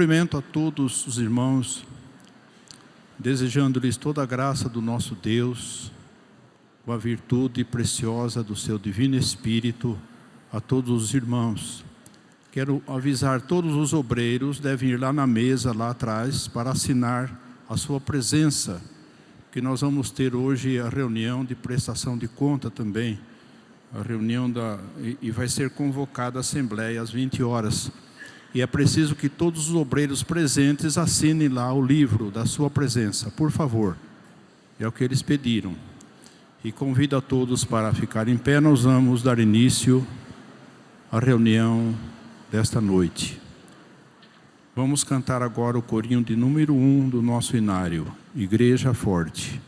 Cumprimento a todos os irmãos, desejando-lhes toda a graça do nosso Deus, com a virtude preciosa do seu Divino Espírito, a todos os irmãos. Quero avisar, todos os obreiros devem ir lá na mesa, lá atrás, para assinar a sua presença, que nós vamos ter hoje a reunião de prestação de conta também, a reunião e vai ser convocada a assembleia às 20 horas. E é preciso que todos os obreiros presentes assinem lá o livro da sua presença, por favor. É o que eles pediram. E convido a todos para ficar em pé. Nós vamos dar início à reunião desta noite. Vamos cantar agora o corinho de número 1 do nosso inário, Igreja Forte.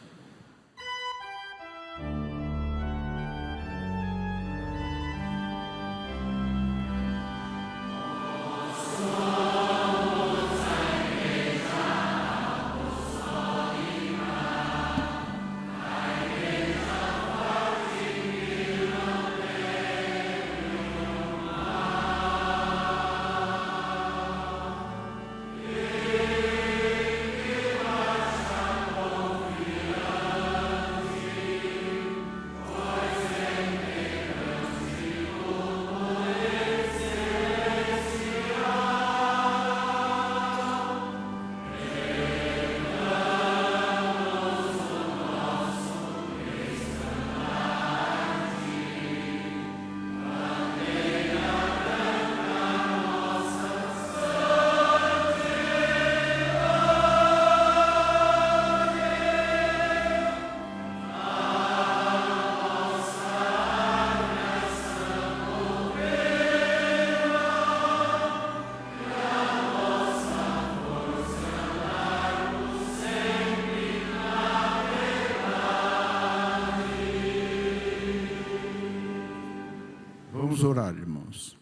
Vamos orar, irmãos.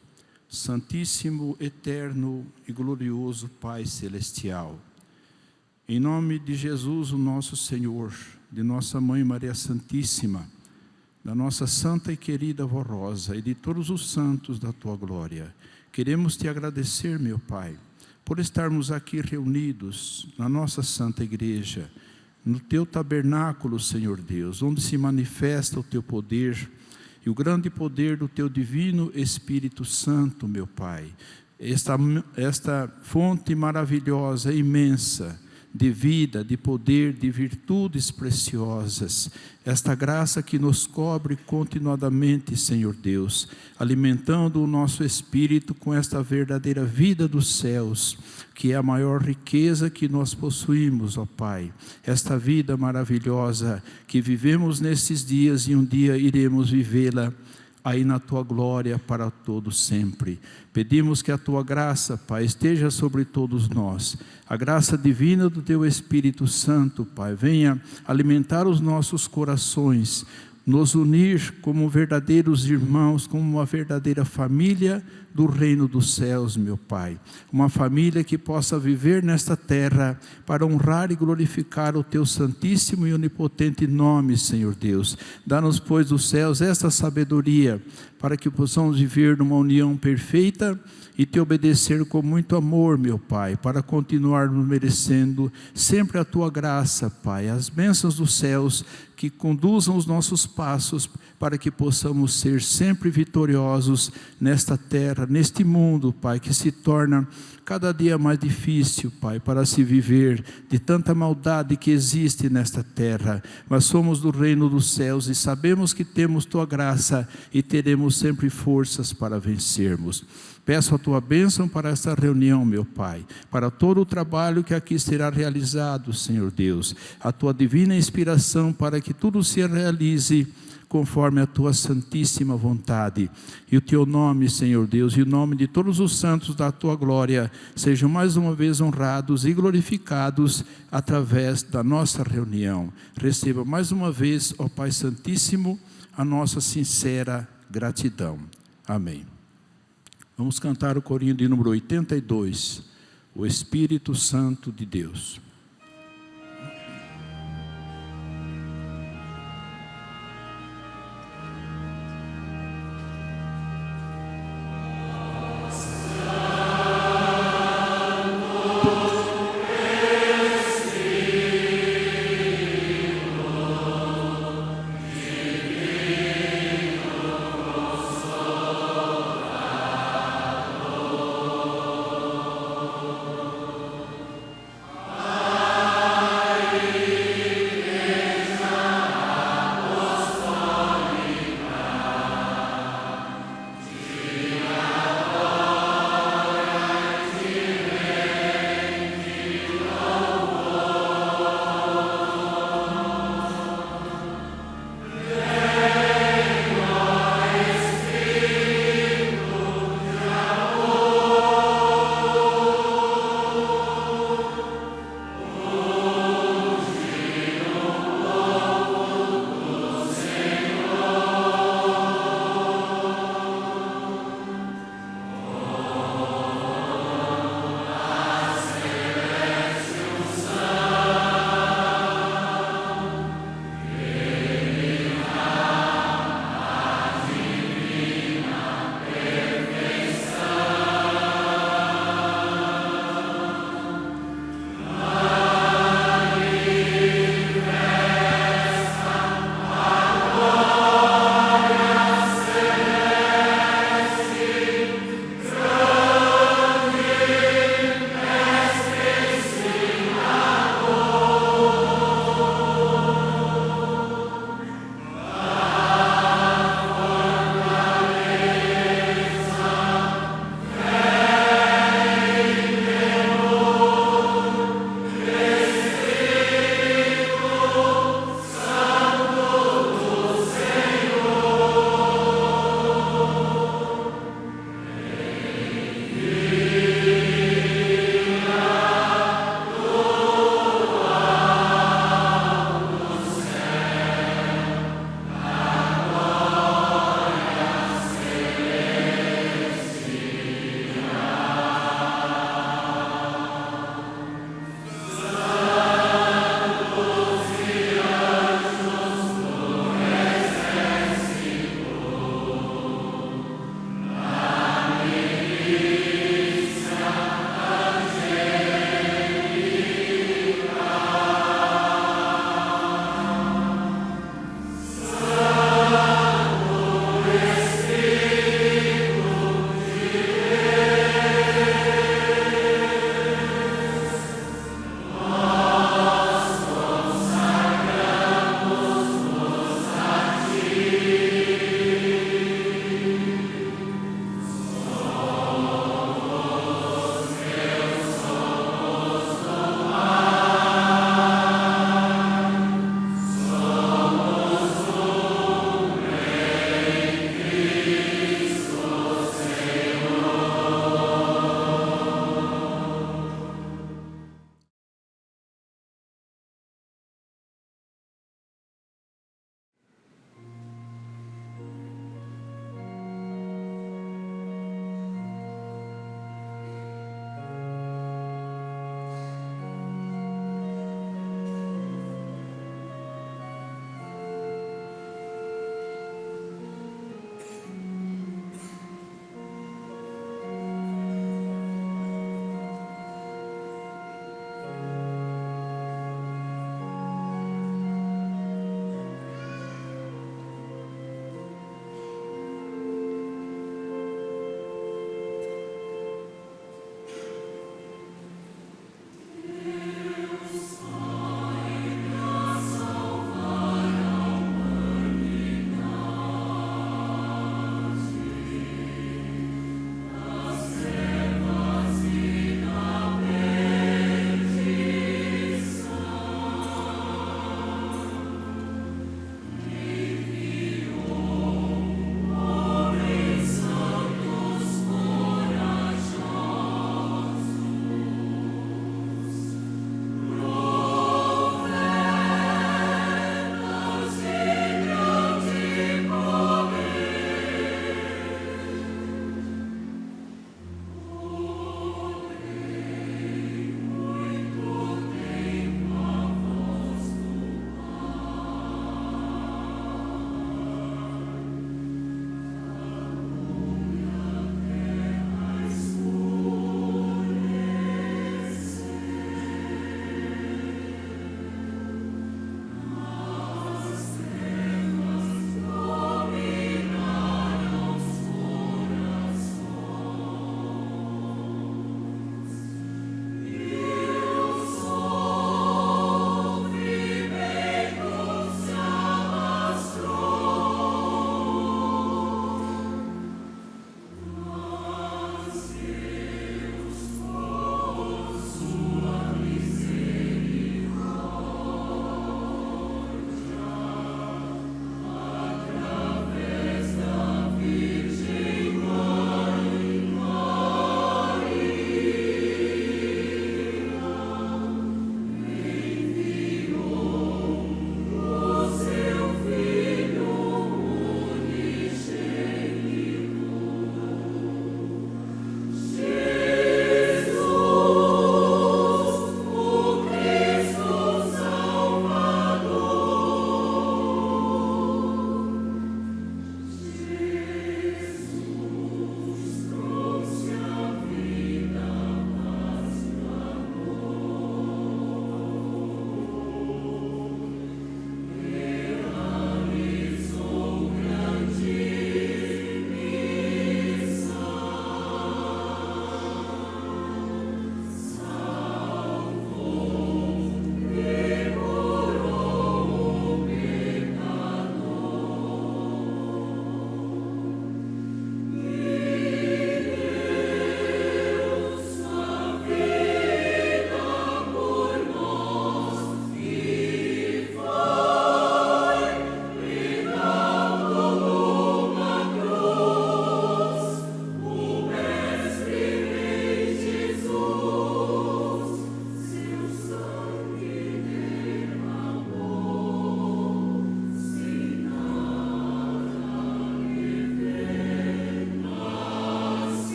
Santíssimo, eterno e glorioso Pai Celestial, em nome de Jesus, o nosso Senhor, de nossa Mãe Maria Santíssima, da nossa santa e querida Vó Rosa e de todos os santos da Tua glória, queremos Te agradecer, meu Pai, por estarmos aqui reunidos na nossa Santa Igreja, no Teu tabernáculo, Senhor Deus, onde se manifesta o Teu poder, e o grande poder do Teu Divino Espírito Santo, meu Pai. Esta fonte maravilhosa, imensa, de vida, de poder, de virtudes preciosas. Esta graça que nos cobre continuadamente, Senhor Deus, alimentando o nosso espírito com esta verdadeira vida dos céus, que é a maior riqueza que nós possuímos, ó Pai. Esta vida maravilhosa que vivemos nesses dias e um dia iremos vivê-la aí na Tua glória para todo sempre. Pedimos que a Tua graça, Pai, esteja sobre todos nós. A graça divina do Teu Espírito Santo, Pai, venha alimentar os nossos corações, nos unir como verdadeiros irmãos, como uma verdadeira família do reino dos céus, meu Pai. Uma família que possa viver nesta terra para honrar e glorificar o Teu santíssimo e onipotente nome, Senhor Deus. Dá-nos, pois, dos céus esta sabedoria, para que possamos viver numa união perfeita e Te obedecer com muito amor, meu Pai, para continuarmos merecendo sempre a Tua graça, Pai, as bênçãos dos céus que conduzam os nossos passos para que possamos ser sempre vitoriosos nesta terra, neste mundo, Pai, que se torna cada dia mais difícil, Pai, para se viver de tanta maldade que existe nesta terra. Mas somos do reino dos céus e sabemos que temos Tua graça e teremos sempre forças para vencermos. Peço a Tua bênção para esta reunião, meu Pai, para todo o trabalho que aqui será realizado, Senhor Deus. A Tua divina inspiração para que tudo se realize conforme a Tua santíssima vontade. E o Teu nome, Senhor Deus, e o nome de todos os santos da Tua glória, sejam mais uma vez honrados e glorificados através da nossa reunião. Receba mais uma vez, ó Pai Santíssimo, a nossa sincera gratidão. Amém. Vamos cantar o corinho de número 82, o Espírito Santo de Deus. Santo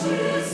Majesty.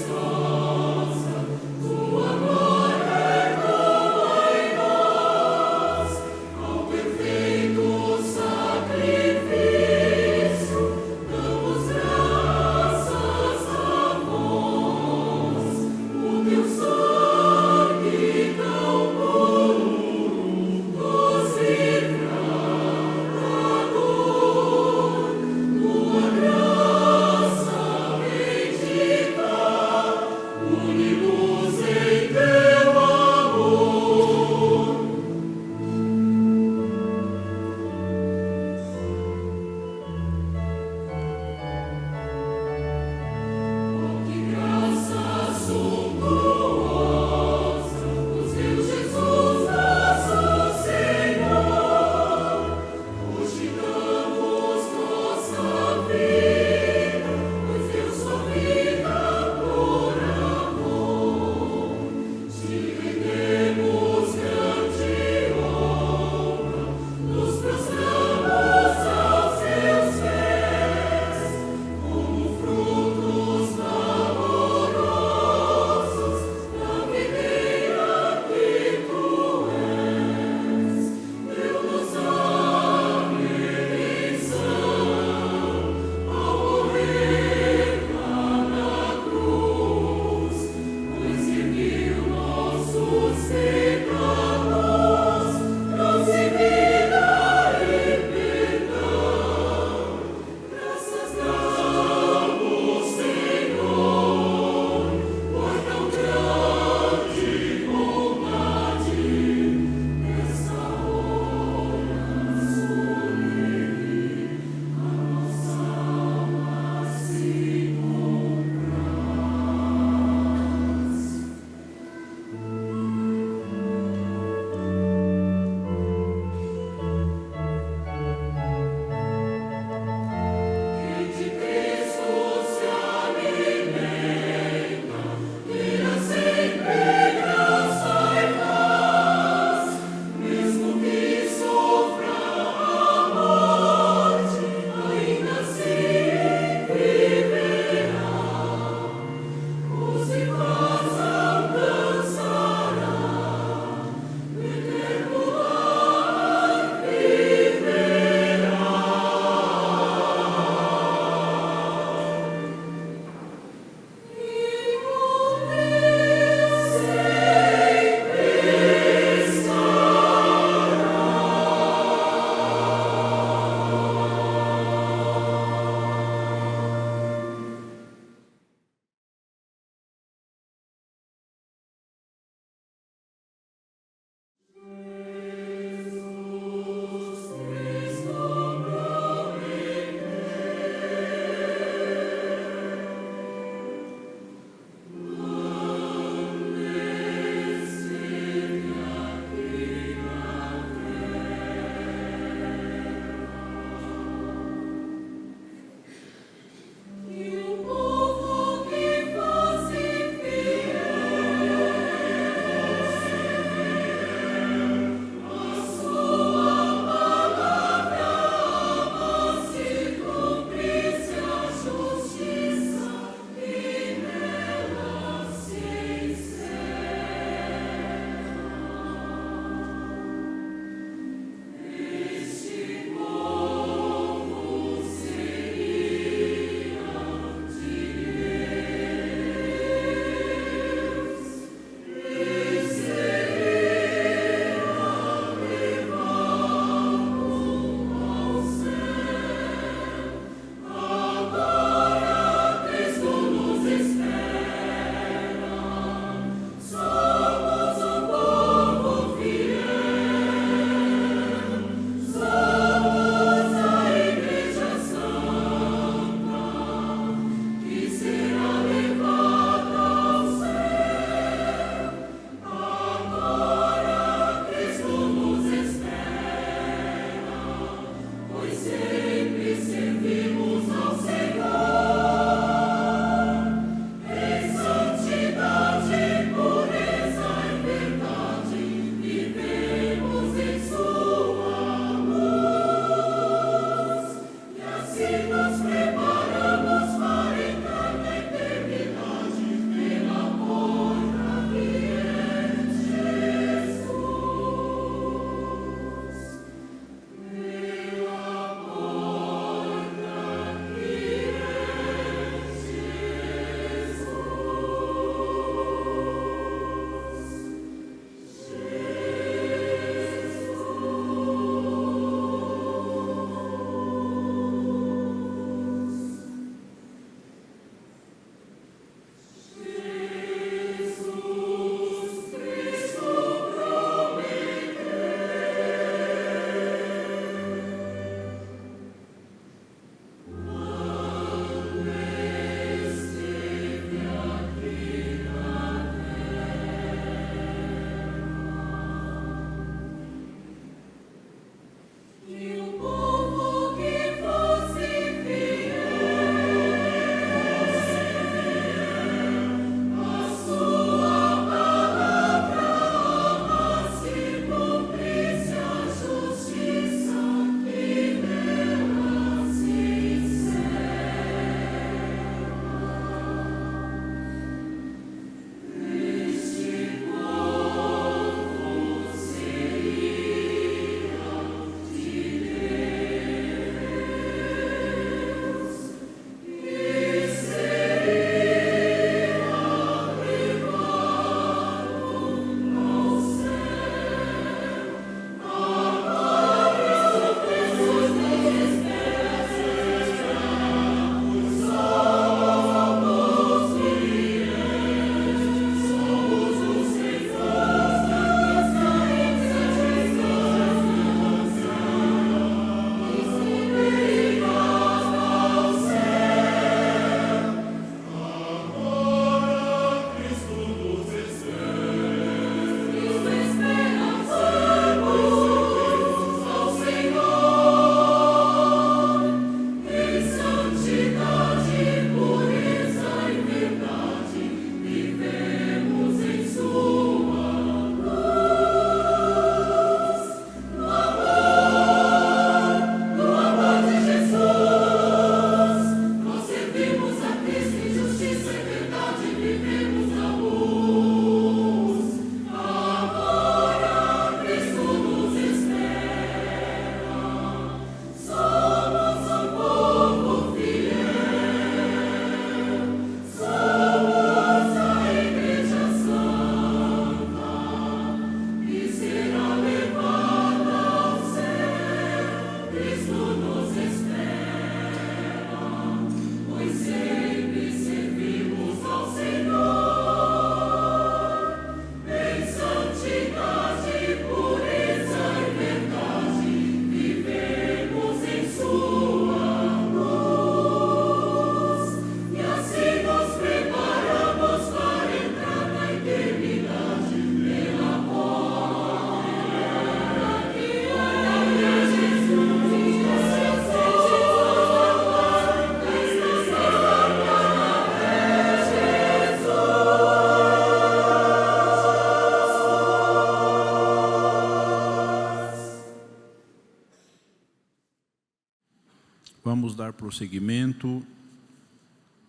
Vamos dar prosseguimento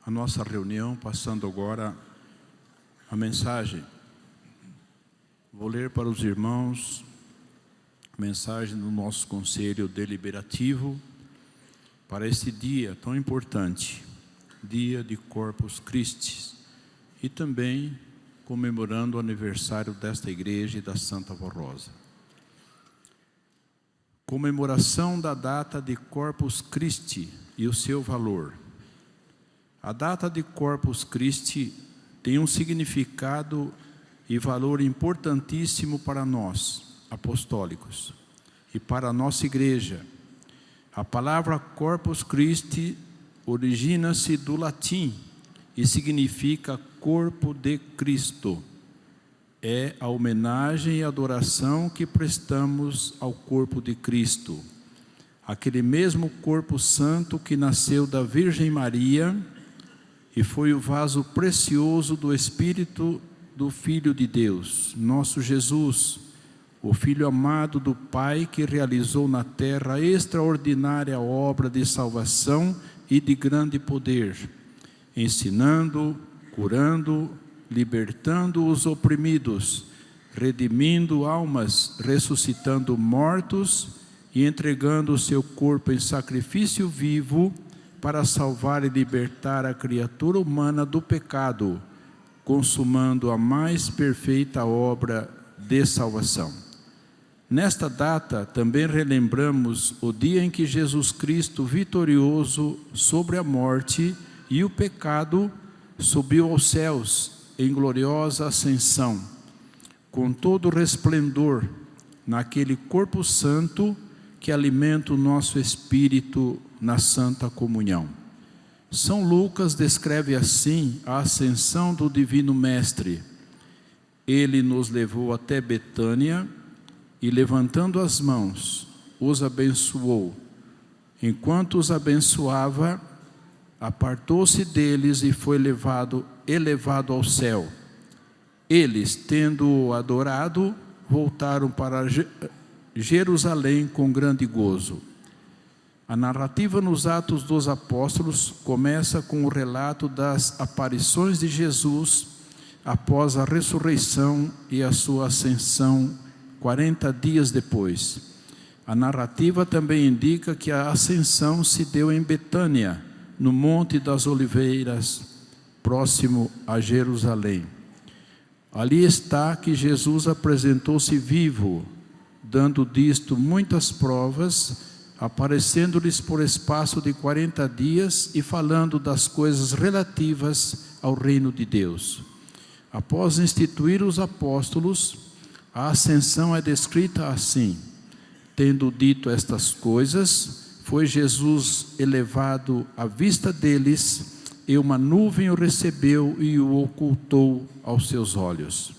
à nossa reunião, passando agora a mensagem. Vou ler para os irmãos a mensagem do nosso Conselho Deliberativo para este dia tão importante, dia de Corpus Christi, e também comemorando o aniversário desta igreja e da Santa Vó Rosa. Comemoração da data de Corpus Christi e o seu valor. A data de Corpus Christi tem um significado e valor importantíssimo para nós, apostólicos, e para a nossa igreja. A palavra Corpus Christi origina-se do latim e significa corpo de Cristo. É a homenagem e adoração que prestamos ao corpo de Cristo, aquele mesmo corpo santo que nasceu da Virgem Maria e foi o vaso precioso do Espírito do Filho de Deus, nosso Jesus, o Filho amado do Pai, que realizou na terra a extraordinária obra de salvação e de grande poder, ensinando, curando, libertando os oprimidos, redimindo almas, ressuscitando mortos e entregando o seu corpo em sacrifício vivo para salvar e libertar a criatura humana do pecado, consumando a mais perfeita obra de salvação. Nesta data também relembramos o dia em que Jesus Cristo, vitorioso sobre a morte e o pecado, subiu aos céus em gloriosa ascensão, com todo resplendor, naquele corpo santo que alimenta o nosso espírito na santa comunhão. São Lucas descreve assim a ascensão do Divino Mestre. Ele nos levou até Betânia e, levantando as mãos, os abençoou. Enquanto os abençoava, apartou-se deles e foi elevado ao céu. Eles, tendo-o adorado, voltaram para Jerusalém com grande gozo. A narrativa nos Atos dos Apóstolos começa com o relato das aparições de Jesus após a ressurreição e a sua ascensão 40 dias depois. A narrativa também indica que a ascensão se deu em Betânia, no Monte das Oliveiras, próximo a Jerusalém. Ali está que Jesus apresentou-se vivo, dando disto muitas provas, aparecendo-lhes por espaço de 40 dias e falando das coisas relativas ao reino de Deus. Após instituir os apóstolos, a ascensão é descrita assim: tendo dito estas coisas, foi Jesus elevado à vista deles, e uma nuvem o recebeu e o ocultou aos seus olhos.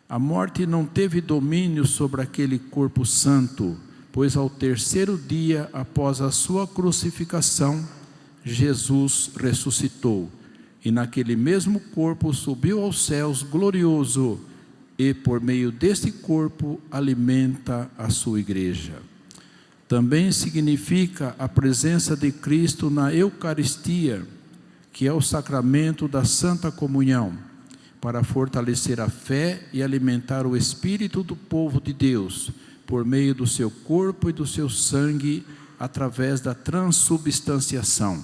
A morte não teve domínio sobre aquele corpo santo, pois ao terceiro dia após a sua crucificação, Jesus ressuscitou, e naquele mesmo corpo subiu aos céus glorioso, e por meio deste corpo alimenta a sua igreja. Também significa a presença de Cristo na Eucaristia, que é o sacramento da Santa Comunhão, para fortalecer a fé e alimentar o espírito do povo de Deus, por meio do seu corpo e do seu sangue, através da transubstanciação,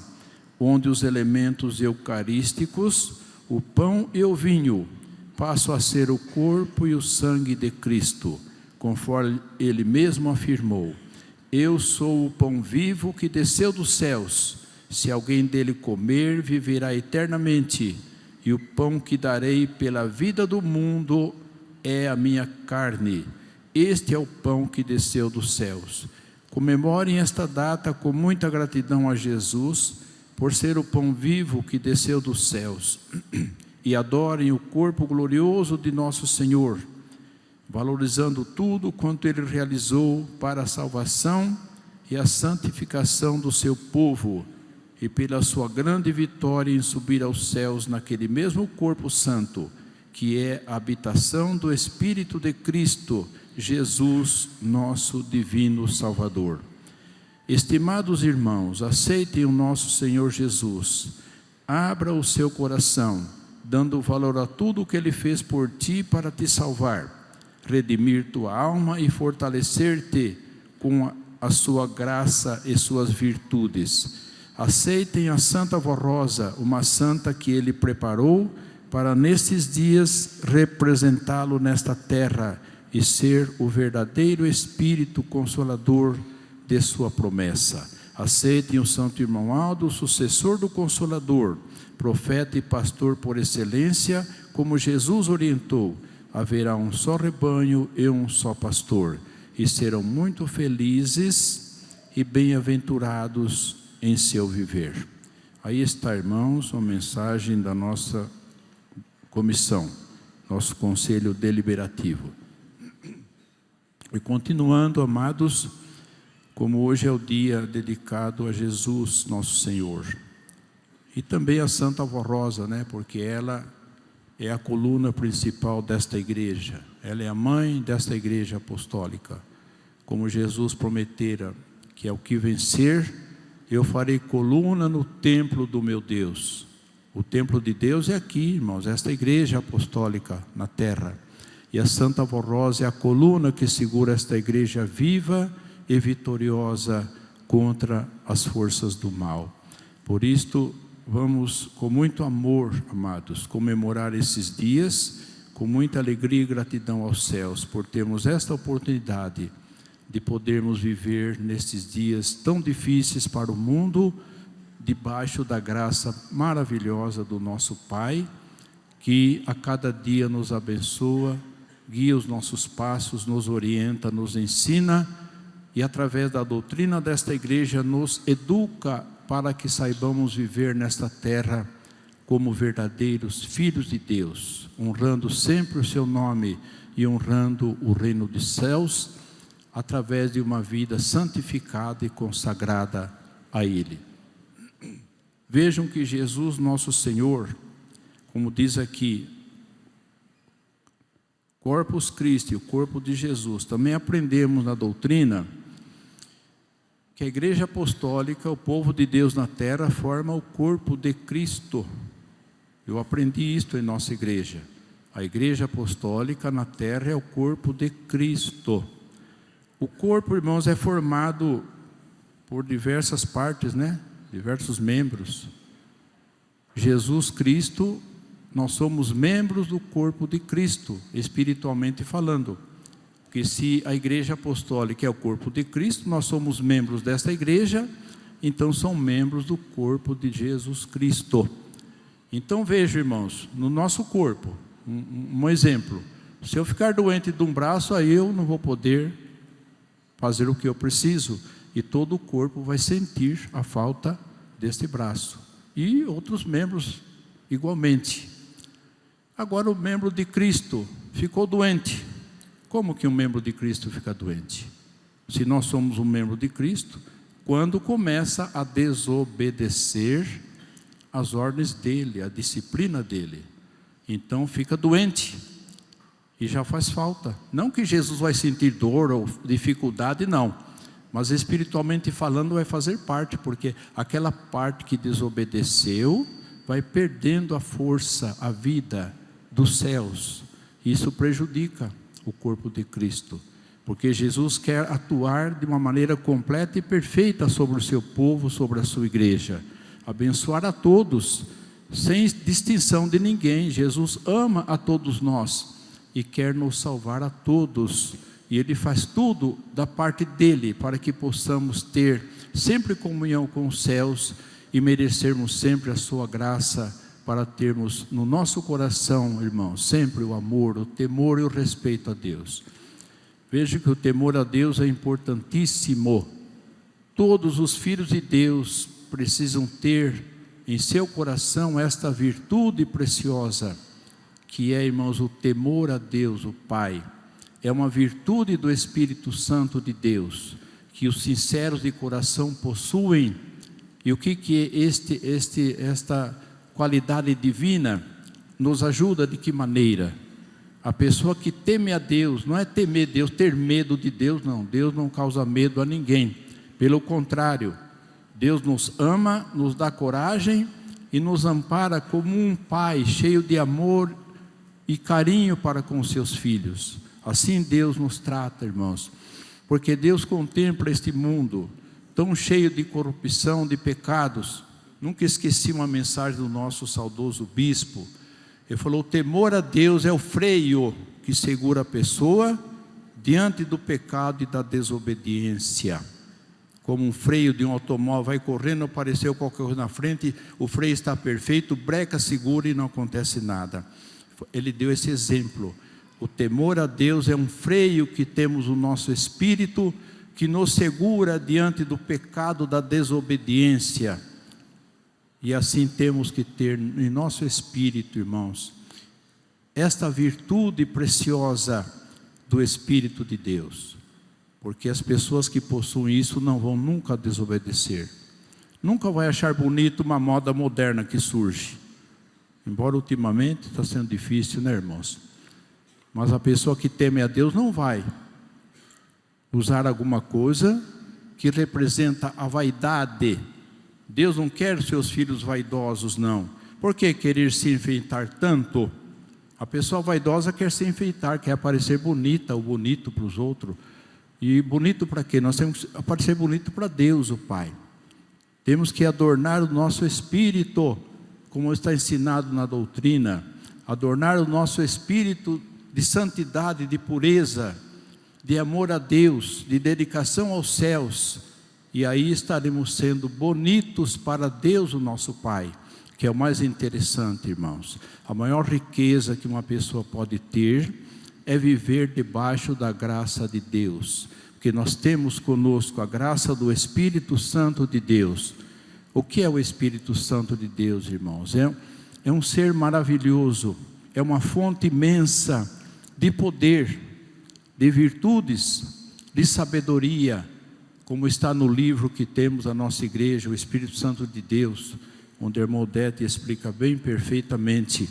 onde os elementos eucarísticos, o pão e o vinho, passam a ser o corpo e o sangue de Cristo, conforme ele mesmo afirmou: eu sou o pão vivo que desceu dos céus. Se alguém dele comer, viverá eternamente. E o pão que darei pela vida do mundo é a minha carne. Este é o pão que desceu dos céus. Comemorem esta data com muita gratidão a Jesus, por ser o pão vivo que desceu dos céus. E adorem o corpo glorioso de nosso Senhor, valorizando tudo quanto Ele realizou para a salvação e a santificação do seu povo, e pela sua grande vitória em subir aos céus naquele mesmo corpo santo, que é a habitação do Espírito de Cristo, Jesus, nosso divino Salvador. Estimados irmãos, aceitem o nosso Senhor Jesus. Abra o seu coração, dando valor a tudo o que Ele fez por ti para te salvar, redimir tua alma e fortalecer-te com a sua graça e suas virtudes. Aceitem a Santa Vó Rosa, uma santa que Ele preparou para nestes dias representá-lo nesta terra e ser o verdadeiro Espírito Consolador de sua promessa. Aceitem o Santo Irmão Aldo, sucessor do Consolador, profeta e pastor por excelência, como Jesus orientou. Haverá um só rebanho e um só pastor, e serão muito felizes e bem-aventurados em seu viver. Aí está, irmãos, uma mensagem da nossa comissão, nosso conselho deliberativo. E continuando, amados, como hoje é o dia dedicado a Jesus, nosso Senhor, e também a Santa Vó Rosa, né? Porque ela é a coluna principal desta igreja, ela é a mãe desta igreja apostólica. Como Jesus prometera, que ao que vencer, eu farei coluna no templo do meu Deus. O templo de Deus é aqui, irmãos, esta igreja apostólica na terra. E a Santa Vó Rosa é a coluna que segura esta igreja viva e vitoriosa contra as forças do mal. Por isto, vamos com muito amor, amados, comemorar esses dias, com muita alegria e gratidão aos céus, por termos esta oportunidade de podermos viver nestes dias tão difíceis para o mundo, debaixo da graça maravilhosa do nosso Pai, que a cada dia nos abençoa, guia os nossos passos, nos orienta, nos ensina, e através da doutrina desta igreja nos educa para que saibamos viver nesta terra como verdadeiros filhos de Deus, honrando sempre o seu nome e honrando o reino dos céus, através de uma vida santificada e consagrada a Ele. Vejam que Jesus, nosso Senhor, como diz aqui, Corpus Christi, o corpo de Jesus, também aprendemos na doutrina que a igreja apostólica, o povo de Deus na terra, forma o corpo de Cristo. Eu aprendi isto em nossa igreja. A igreja apostólica na terra é o corpo de Cristo. O corpo, irmãos, é formado por diversas partes, né? Diversos membros. Jesus Cristo, nós somos membros do corpo de Cristo, espiritualmente falando. Porque se a igreja apostólica é o corpo de Cristo, nós somos membros desta igreja, então são membros do corpo de Jesus Cristo. Então veja, irmãos, no nosso corpo, um exemplo, se eu ficar doente de um braço, aí eu não vou poder fazer o que eu preciso, e todo o corpo vai sentir a falta deste braço, e outros membros igualmente. Agora o membro de Cristo ficou doente. Como que um membro de Cristo fica doente? Se nós somos um membro de Cristo, quando começa a desobedecer as ordens dele, a disciplina dele, então fica doente e já faz falta. Não que Jesus vai sentir dor ou dificuldade, não, mas espiritualmente falando vai fazer parte, porque aquela parte que desobedeceu vai perdendo a força, a vida dos céus. Isso prejudica o corpo de Cristo, porque Jesus quer atuar de uma maneira completa e perfeita sobre o seu povo, sobre a sua igreja, abençoar a todos, sem distinção de ninguém. Jesus ama a todos nós e quer nos salvar a todos, e Ele faz tudo da parte dEle, para que possamos ter sempre comunhão com os céus e merecermos sempre a sua graça, para termos no nosso coração, irmãos, sempre o amor, o temor e o respeito a Deus. Veja que o temor a Deus é importantíssimo. Todos os filhos de Deus precisam ter em seu coração esta virtude preciosa, que é, irmãos, o temor a Deus, o Pai. É uma virtude do Espírito Santo de Deus, que os sinceros de coração possuem. E o que é esta qualidade divina nos ajuda? De que maneira? A pessoa que teme a Deus, não é temer Deus, ter medo de Deus, não. Deus não causa medo a ninguém, Pelo contrário, Deus nos ama, nos dá coragem e nos ampara como um pai cheio de amor e carinho para com seus filhos. Assim Deus nos trata, irmãos, porque Deus contempla este mundo tão cheio de corrupção, de pecados. Nunca esqueci uma mensagem do nosso saudoso bispo. Ele falou: o temor a Deus é o freio que segura a pessoa diante do pecado e da desobediência. Como um freio de um automóvel, vai correndo, apareceu qualquer coisa na frente, o freio está perfeito, breca, segura e não acontece nada. Ele deu esse exemplo. O temor a Deus é um freio que temos no nosso espírito, que nos segura diante do pecado, da desobediência. E assim temos que ter em nosso espírito, irmãos, esta virtude preciosa do Espírito de Deus. Porque as pessoas que possuem isso não vão nunca desobedecer. Nunca vai achar bonito uma moda moderna que surge. Embora ultimamente está sendo difícil, né, irmãos? Mas a pessoa que teme a Deus não vai usar alguma coisa que representa a vaidade. Deus não quer seus filhos vaidosos, não. Por que querer se enfeitar tanto? A pessoa vaidosa quer se enfeitar, quer aparecer bonita ou bonito para os outros. E bonito para quê? Nós temos que aparecer bonito para Deus, o Pai. Temos que adornar o nosso espírito, como está ensinado na doutrina. Adornar o nosso espírito de santidade, de pureza, de amor a Deus, de dedicação aos céus. E aí estaremos sendo bonitos para Deus, o nosso Pai, que é o mais interessante, irmãos. A maior riqueza que uma pessoa pode ter é viver debaixo da graça de Deus, porque nós temos conosco a graça do Espírito Santo de Deus. O que é o Espírito Santo de Deus, irmãos? É um ser maravilhoso, é uma fonte imensa de poder, de virtudes, de sabedoria, como está no livro que temos na nossa igreja, o Espírito Santo de Deus, onde a irmã Odete explica bem perfeitamente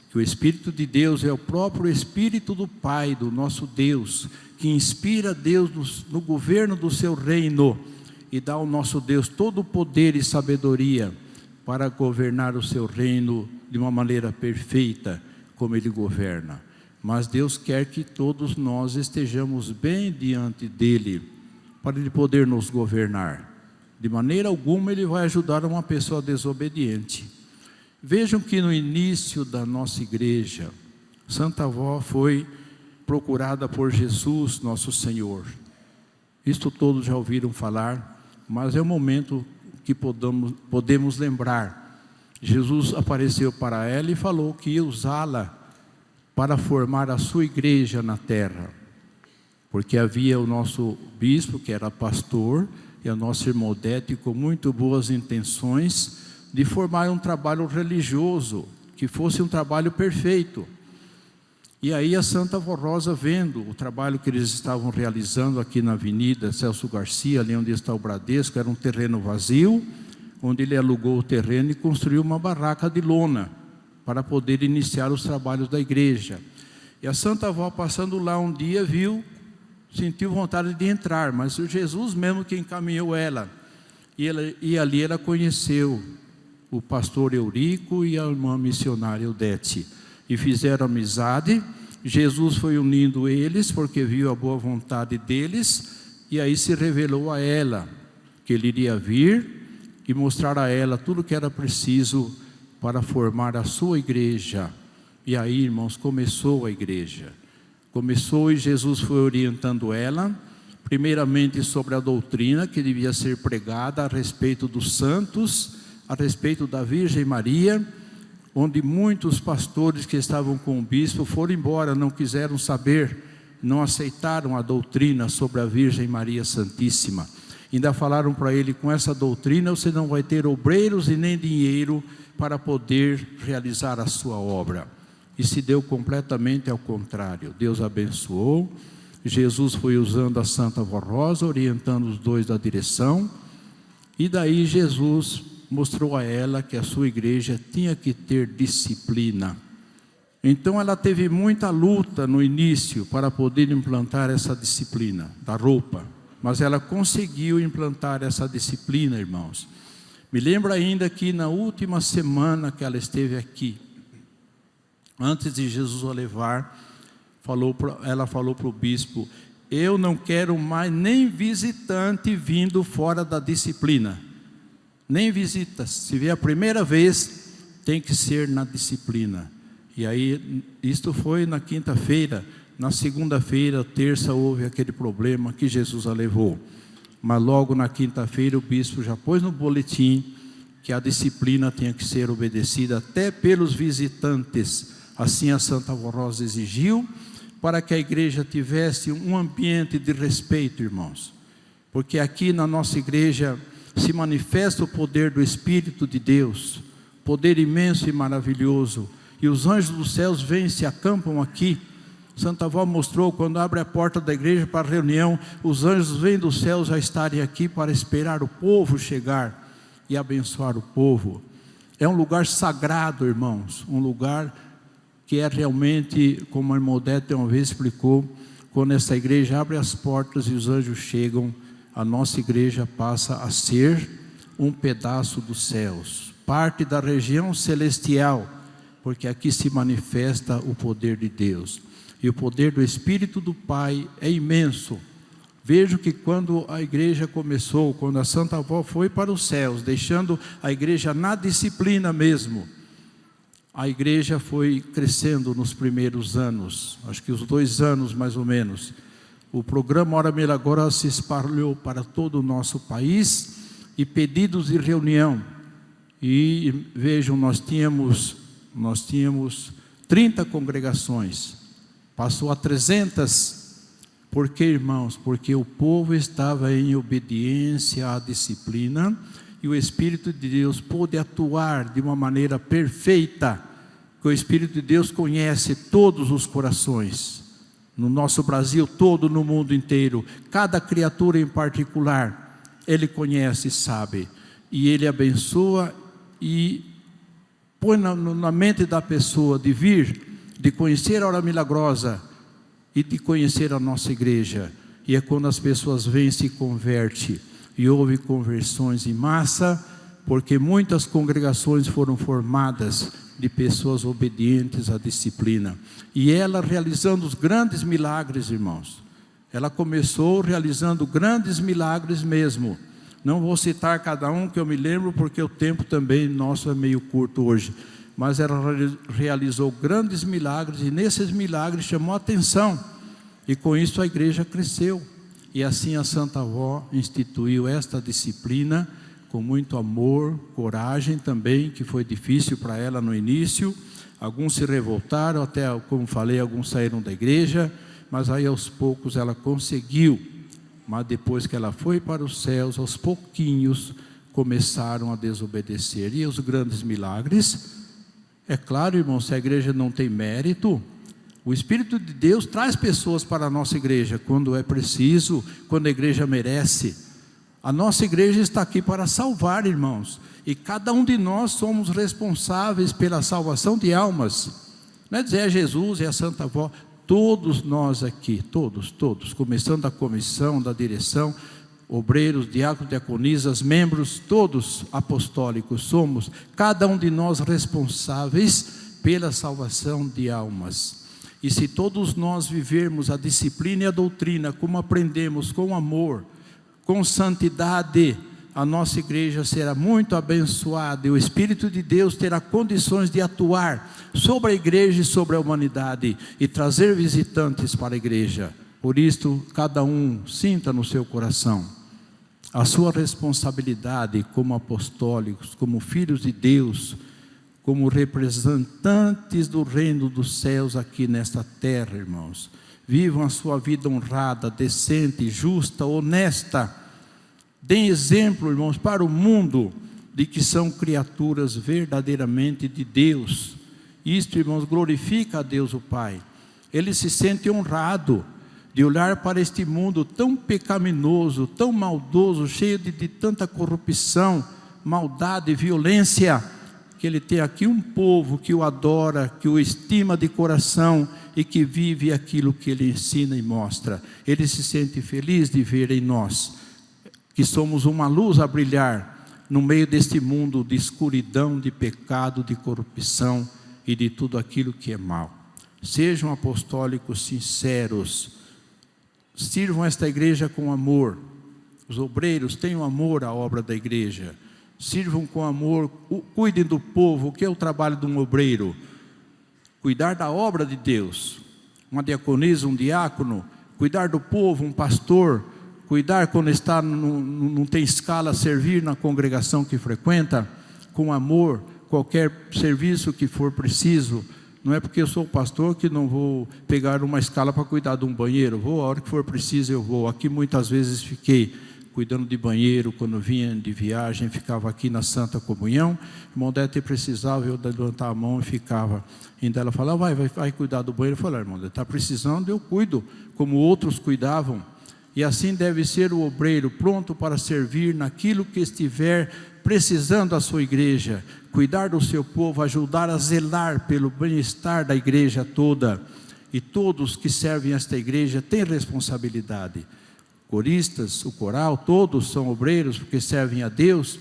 que o Espírito de Deus é o próprio Espírito do Pai, do nosso Deus, que inspira Deus no governo do seu reino e dá ao nosso Deus todo o poder e sabedoria para governar o seu reino de uma maneira perfeita, como Ele governa. Mas Deus quer que todos nós estejamos bem diante dEle, para Ele poder nos governar. De maneira alguma Ele vai ajudar uma pessoa desobediente. Vejam que no início da nossa igreja, Santa Avó foi procurada por Jesus, nosso Senhor. Isto todos já ouviram falar, mas é o momento que podemos lembrar. Jesus apareceu para ela e falou que ia usá-la para formar a sua igreja na terra. Porque havia o nosso bispo, que era pastor, e a nossa irmã Odete, com muito boas intenções, de formar um trabalho religioso, que fosse um trabalho perfeito. E aí a Santa Avó Rosa, vendo o trabalho que eles estavam realizando aqui na Avenida Celso Garcia, ali onde está o Bradesco, era um terreno vazio, onde ele alugou o terreno e construiu uma barraca de lona, para poder iniciar os trabalhos da igreja. E a Santa Avó, passando lá um dia, sentiu vontade de entrar, mas o Jesus mesmo que encaminhou ela. E ali ela conheceu o pastor Eurico e a irmã missionária Odete, e fizeram amizade. Jesus foi unindo eles, porque viu a boa vontade deles, e aí se revelou a ela, que ele iria vir e mostrar a ela tudo o que era preciso para formar a sua igreja. E aí, irmãos, começou a igreja. Começou e Jesus foi orientando ela, primeiramente sobre a doutrina que devia ser pregada a respeito dos santos, a respeito da Virgem Maria, onde muitos pastores que estavam com o bispo foram embora, não quiseram saber, não aceitaram a doutrina sobre a Virgem Maria Santíssima. Ainda falaram para ele: com essa doutrina você não vai ter obreiros e nem dinheiro para poder realizar a sua obra. E se deu completamente ao contrário. Deus abençoou, Jesus foi usando a Santa Avó Rosa, orientando os dois da direção, e daí Jesus mostrou a ela que a sua igreja tinha que ter disciplina. Então ela teve muita luta no início para poder implantar essa disciplina da roupa. mas ela conseguiu implantar essa disciplina, irmãos. Me lembro ainda que na última semana que ela esteve aqui, antes de Jesus a levar, ela falou para o bispo: eu não quero mais nem visitante vindo fora da disciplina, nem visitas. Se vier a primeira vez, tem que ser na disciplina. E aí, isto foi na quinta-feira. Na segunda-feira, terça, houve aquele problema que Jesus a levou. Mas logo na quinta-feira o bispo já pôs no boletim que a disciplina tinha que ser obedecida até pelos visitantes. Assim a Santa Avó Rosa exigiu, para que a igreja tivesse um ambiente de respeito, irmãos. Porque aqui na nossa igreja se manifesta o poder do Espírito de Deus, poder imenso e maravilhoso. E os anjos dos céus vêm e se acampam aqui. Santa Avó mostrou, quando abre a porta da igreja para a reunião, os anjos vêm dos céus a estarem aqui para esperar o povo chegar e abençoar o povo. É um lugar sagrado, irmãos, um lugar que é realmente, como a irmã Odete uma vez explicou, quando essa igreja abre as portas e os anjos chegam, a nossa igreja passa a ser um pedaço dos céus, parte da região celestial, porque aqui se manifesta o poder de Deus. E o poder do Espírito do Pai é imenso. Vejo que quando a igreja começou, quando a Santa Avó foi para os céus, deixando a igreja na disciplina mesmo, a igreja foi crescendo nos primeiros anos, acho que os 2 anos mais ou menos. O programa Hora Milagrosa se espalhou para todo o nosso país, e pedidos de reunião. E vejam, nós tínhamos 30 congregações. Passou a 300, por quê, irmãos? Porque o povo estava em obediência à disciplina, e o Espírito de Deus pôde atuar de uma maneira perfeita, que o Espírito de Deus conhece todos os corações, no nosso Brasil todo, no mundo inteiro, cada criatura em particular, Ele conhece e sabe, e Ele abençoa e põe na mente da pessoa de vir, de conhecer a Hora Milagrosa e de conhecer a nossa igreja. E é quando as pessoas vêm e se convertem, e houve conversões em massa, porque muitas congregações foram formadas de pessoas obedientes à disciplina. E ela realizando os grandes milagres, irmãos. Ela começou realizando grandes milagres mesmo. Não vou citar cada um que eu me lembro, porque o tempo também nosso é meio curto hoje. Mas ela realizou grandes milagres, e nesses milagres chamou a atenção, e com isso a igreja cresceu. E assim a Santa Avó instituiu esta disciplina com muito amor, coragem também, que foi difícil para ela no início. Alguns se revoltaram, até como falei, alguns saíram da igreja, mas aí aos poucos ela conseguiu. Mas depois que ela foi para os céus, aos pouquinhos começaram a desobedecer. E os grandes milagres, é claro, irmão, se a igreja não tem mérito, o Espírito de Deus traz pessoas para a nossa igreja quando é preciso, quando a igreja merece. A nossa igreja está aqui para salvar, irmãos, e cada um de nós somos responsáveis pela salvação de almas. Não é dizer a Jesus e a Santa Avó, todos nós aqui, todos, começando da comissão, da direção, obreiros, diáconos, diaconisas, membros, todos apostólicos, somos cada um de nós responsáveis pela salvação de almas. E se todos nós vivermos a disciplina e a doutrina como aprendemos, com amor, com santidade, a nossa igreja será muito abençoada, e o Espírito de Deus terá condições de atuar sobre a igreja e sobre a humanidade, e trazer visitantes para a igreja. Por isso, cada um sinta no seu coração a sua responsabilidade como apostólicos, como filhos de Deus, como representantes do reino dos céus aqui nesta terra, irmãos. Vivam a sua vida honrada, decente, justa, honesta. Deem exemplo, irmãos, para o mundo, de que são criaturas verdadeiramente de Deus. Isto, irmãos, glorifica a Deus o Pai. Ele se sente honrado de olhar para este mundo tão pecaminoso, tão maldoso, cheio de tanta corrupção, maldade, violência, que Ele tem aqui um povo que o adora, que o estima de coração e que vive aquilo que Ele ensina e mostra. Ele se sente feliz de ver em nós, que somos uma luz a brilhar no meio deste mundo de escuridão, de pecado, de corrupção e de tudo aquilo que é mal. Sejam apostólicos sinceros, sirvam esta igreja com amor. Os obreiros tenham amor à obra da igreja, sirvam com amor, cuidem do povo. O que é o trabalho de um obreiro? Cuidar da obra de Deus. Uma diaconisa, um diácono, cuidar do povo, um pastor, cuidar quando está, não tem escala, servir na congregação que frequenta, com amor, qualquer serviço que for preciso. Não é porque eu sou pastor que não vou pegar uma escala para cuidar de um banheiro. Vou, a hora que for preciso eu vou. Aqui muitas vezes fiquei cuidando de banheiro, quando vinha de viagem, ficava aqui na Santa Comunhão. O irmão Dete precisava, eu levantar a mão e ficava. Ainda ela falava, vai cuidar do banheiro. Eu falei, irmão Dete, está precisando, eu cuido, como outros cuidavam. E assim deve ser o obreiro, pronto para servir naquilo que estiver precisando a sua igreja, cuidar do seu povo, ajudar a zelar pelo bem-estar da igreja toda. E todos que servem esta igreja têm responsabilidade. Coristas, o coral, todos são obreiros porque servem a Deus.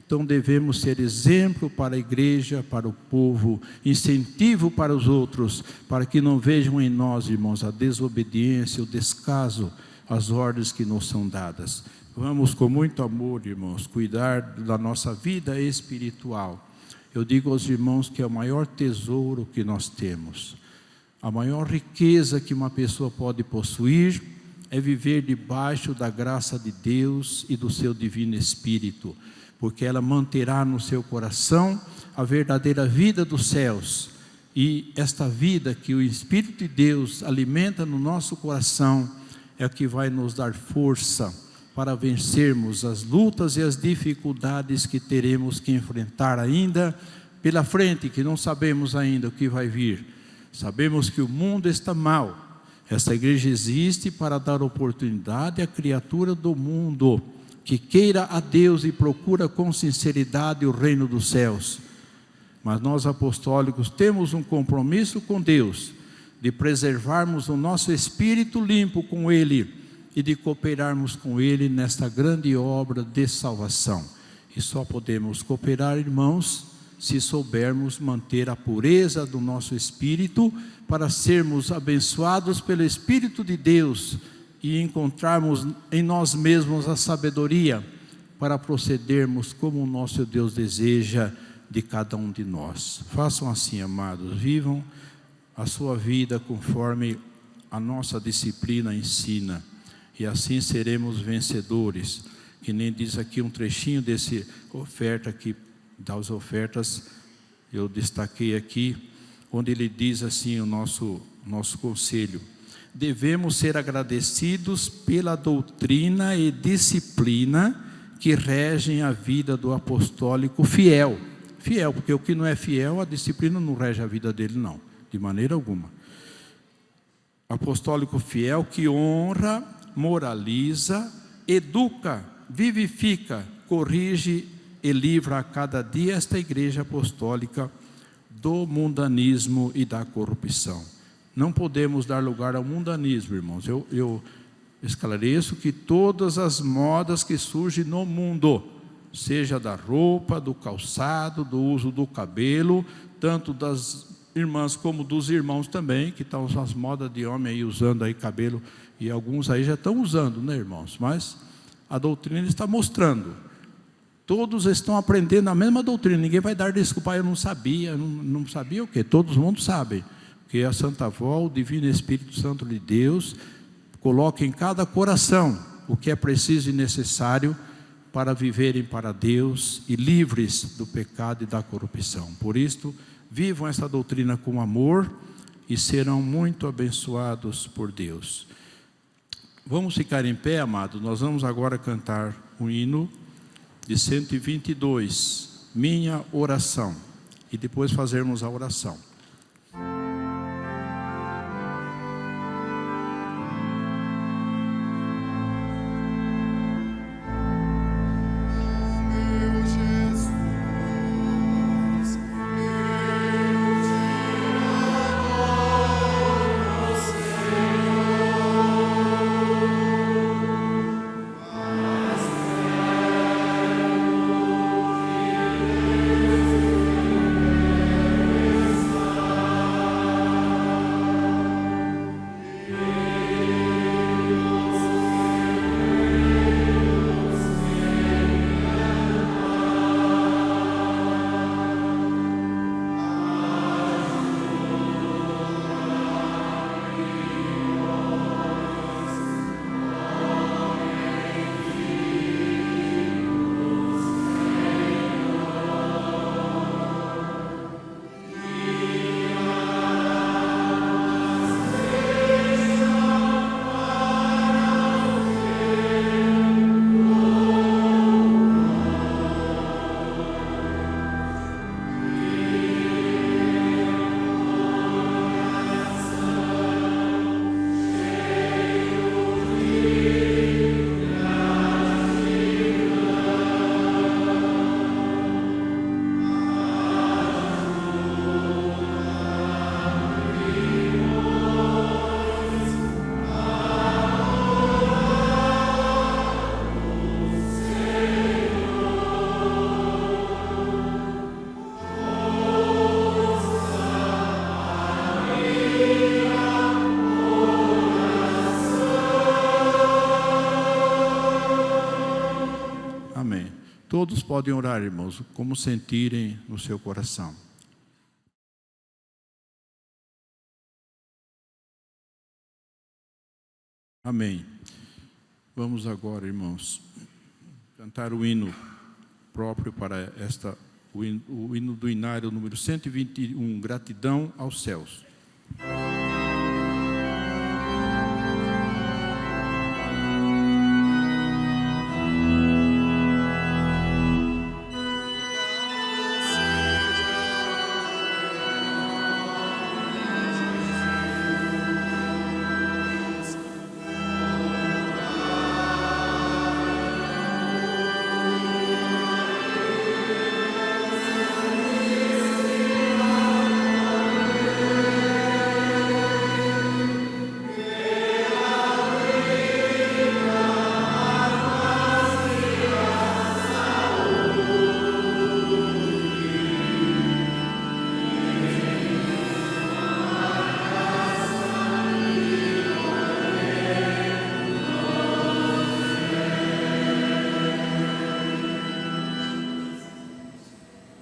Então devemos ser exemplo para a igreja, para o povo, incentivo para os outros, para que não vejam em nós, irmãos, a desobediência, o descaso às ordens que nos são dadas. Vamos com muito amor, irmãos, cuidar da nossa vida espiritual. Eu digo aos irmãos que é o maior tesouro que nós temos. A maior riqueza que uma pessoa pode possuir é viver debaixo da graça de Deus e do seu divino Espírito, porque ela manterá no seu coração a verdadeira vida dos céus. E esta vida que o Espírito de Deus alimenta no nosso coração é o que vai nos dar força para vencermos as lutas e as dificuldades que teremos que enfrentar ainda pela frente, que não sabemos ainda o que vai vir. Sabemos que o mundo está mal. Esta igreja existe para dar oportunidade à criatura do mundo que queira a Deus e procura com sinceridade o reino dos céus. Mas nós apostólicos temos um compromisso com Deus de preservarmos o nosso espírito limpo com Ele e de cooperarmos com Ele nesta grande obra de salvação. E só podemos cooperar, irmãos, se soubermos manter a pureza do nosso espírito, para sermos abençoados pelo Espírito de Deus e encontrarmos em nós mesmos a sabedoria para procedermos como o nosso Deus deseja de cada um de nós. Façam assim, amados, vivam a sua vida conforme a nossa disciplina ensina, e assim seremos vencedores. Que nem diz aqui um trechinho desse oferta aqui, das ofertas, eu destaquei aqui, onde ele diz assim o nosso conselho: devemos ser agradecidos pela doutrina e disciplina que regem a vida do apostólico fiel, porque o que não é fiel, a disciplina não rege a vida dele não, de maneira alguma. Apostólico fiel que honra, moraliza, educa, vivifica, corrige e livra a cada dia esta igreja apostólica do mundanismo e da corrupção. Não podemos dar lugar ao mundanismo, irmãos. Eu esclareço que todas as modas que surgem no mundo, seja da roupa, do calçado, do uso do cabelo, tanto das irmãs como dos irmãos também, que estão as modas de homem aí usando aí cabelo, e alguns aí já estão usando, né, irmãos? Mas a doutrina está mostrando. Todos estão aprendendo a mesma doutrina. Ninguém vai dar desculpa, eu não sabia. Não sabia o quê? Todo mundo sabe. Porque a Santa Avó, o Divino Espírito Santo de Deus, coloca em cada coração o que é preciso e necessário para viverem para Deus e livres do pecado e da corrupção. Por isto, vivam essa doutrina com amor e serão muito abençoados por Deus. Vamos ficar em pé, amados. Nós vamos agora cantar um hino de 122, minha oração, e depois fazermos a oração. Meu Jesus, Todos podem orar, irmãos, como sentirem no seu coração. Amém. Vamos agora, irmãos, cantar o hino próprio para o hino do inário número 121, Gratidão aos Céus.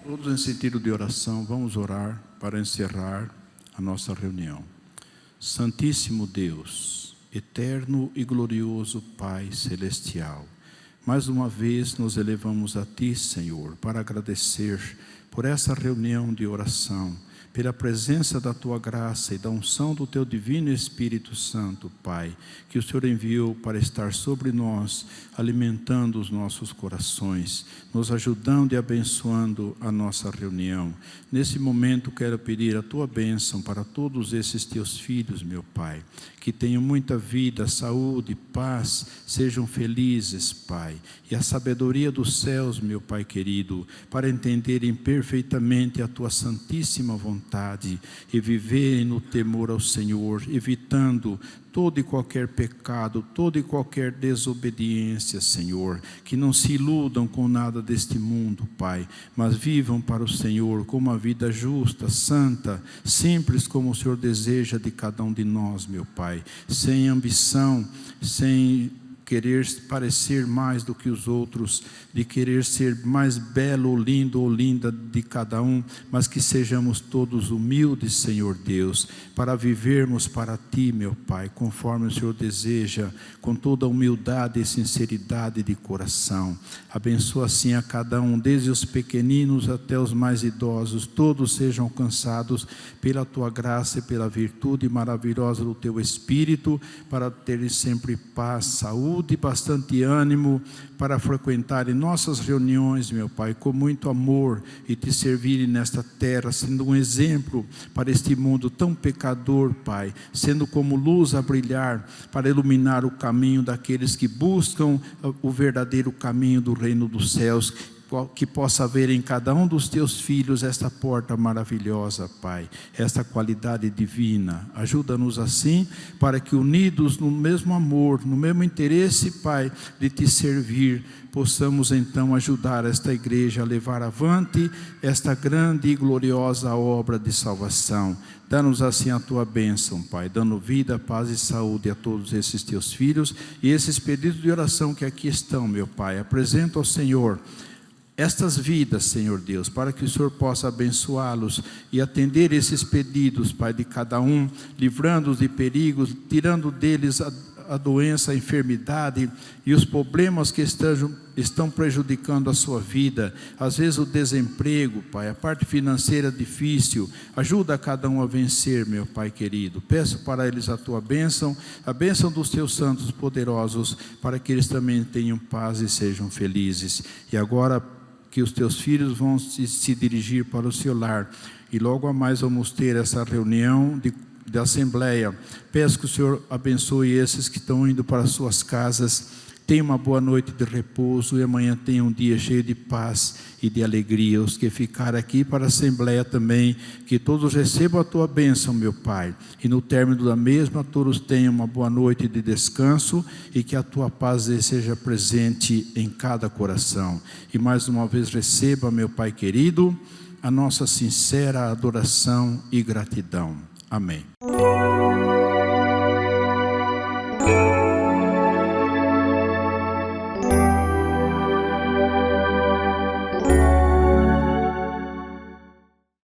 Todos em sentido de oração, vamos orar para encerrar a nossa reunião. Santíssimo Deus, eterno e glorioso Pai Celestial, mais uma vez nos elevamos a Ti, Senhor, para agradecer por essa reunião de oração, pela presença da Tua graça e da unção do Teu Divino Espírito Santo, Pai, que o Senhor enviou para estar sobre nós, alimentando os nossos corações, nos ajudando e abençoando a nossa reunião. Nesse momento quero pedir a Tua bênção para todos esses Teus filhos, meu Pai, que tenham muita vida, saúde, paz, sejam felizes, Pai, e a sabedoria dos céus, meu Pai querido, para entenderem perfeitamente a Tua santíssima vontade e viverem no temor ao Senhor, evitando todo e qualquer pecado, toda e qualquer desobediência, Senhor, que não se iludam com nada deste mundo, Pai, mas vivam para o Senhor com uma vida justa, santa, simples como o Senhor deseja de cada um de nós, meu Pai, sem ambição, sem querer parecer mais do que os outros, de querer ser mais belo ou lindo ou linda de cada um, mas que sejamos todos humildes, Senhor Deus, para vivermos para Ti, meu Pai, conforme o Senhor deseja, com toda a humildade e sinceridade de coração. Abençoa assim a cada um, desde os pequeninos até os mais idosos, todos sejam alcançados pela Tua graça e pela virtude maravilhosa do Teu Espírito, para terem sempre paz, saúde e bastante ânimo para frequentarem nossas reuniões, meu Pai, com muito amor e Te servirem nesta terra, sendo um exemplo para este mundo tão pecador, Pai, sendo como luz a brilhar para iluminar o caminho daqueles que buscam o verdadeiro caminho do reino dos céus. Que possa haver em cada um dos Teus filhos esta porta maravilhosa, Pai, esta qualidade divina. Ajuda-nos assim, para que unidos no mesmo amor, no mesmo interesse, Pai, de Te servir, possamos então ajudar esta igreja a levar avante esta grande e gloriosa obra de salvação. Dá-nos assim a Tua bênção, Pai, dando vida, paz e saúde a todos esses Teus filhos e esses pedidos de oração que aqui estão, meu Pai. Apresento ao Senhor estas vidas, Senhor Deus, para que o Senhor possa abençoá-los e atender esses pedidos, Pai, de cada um, livrando-os de perigos, tirando deles a doença, a enfermidade e os problemas que estão prejudicando a sua vida. Às vezes o desemprego, Pai, a parte financeira difícil. Ajuda a cada um a vencer, meu Pai querido. Peço para eles a Tua bênção, a bênção dos Teus santos poderosos, para que eles também tenham paz e sejam felizes. E agora que os Teus filhos vão se dirigir para o seu lar, e logo a mais vamos ter essa reunião de assembleia. Peço que o Senhor abençoe esses que estão indo para suas casas. Tenha uma boa noite de repouso e amanhã tenha um dia cheio de paz e de alegria. Os que ficarem aqui para a assembleia também, que todos recebam a Tua bênção, meu Pai, e no término da mesma todos tenham uma boa noite de descanso e que a Tua paz seja presente em cada coração. E mais uma vez receba, meu Pai querido, a nossa sincera adoração e gratidão. Amém.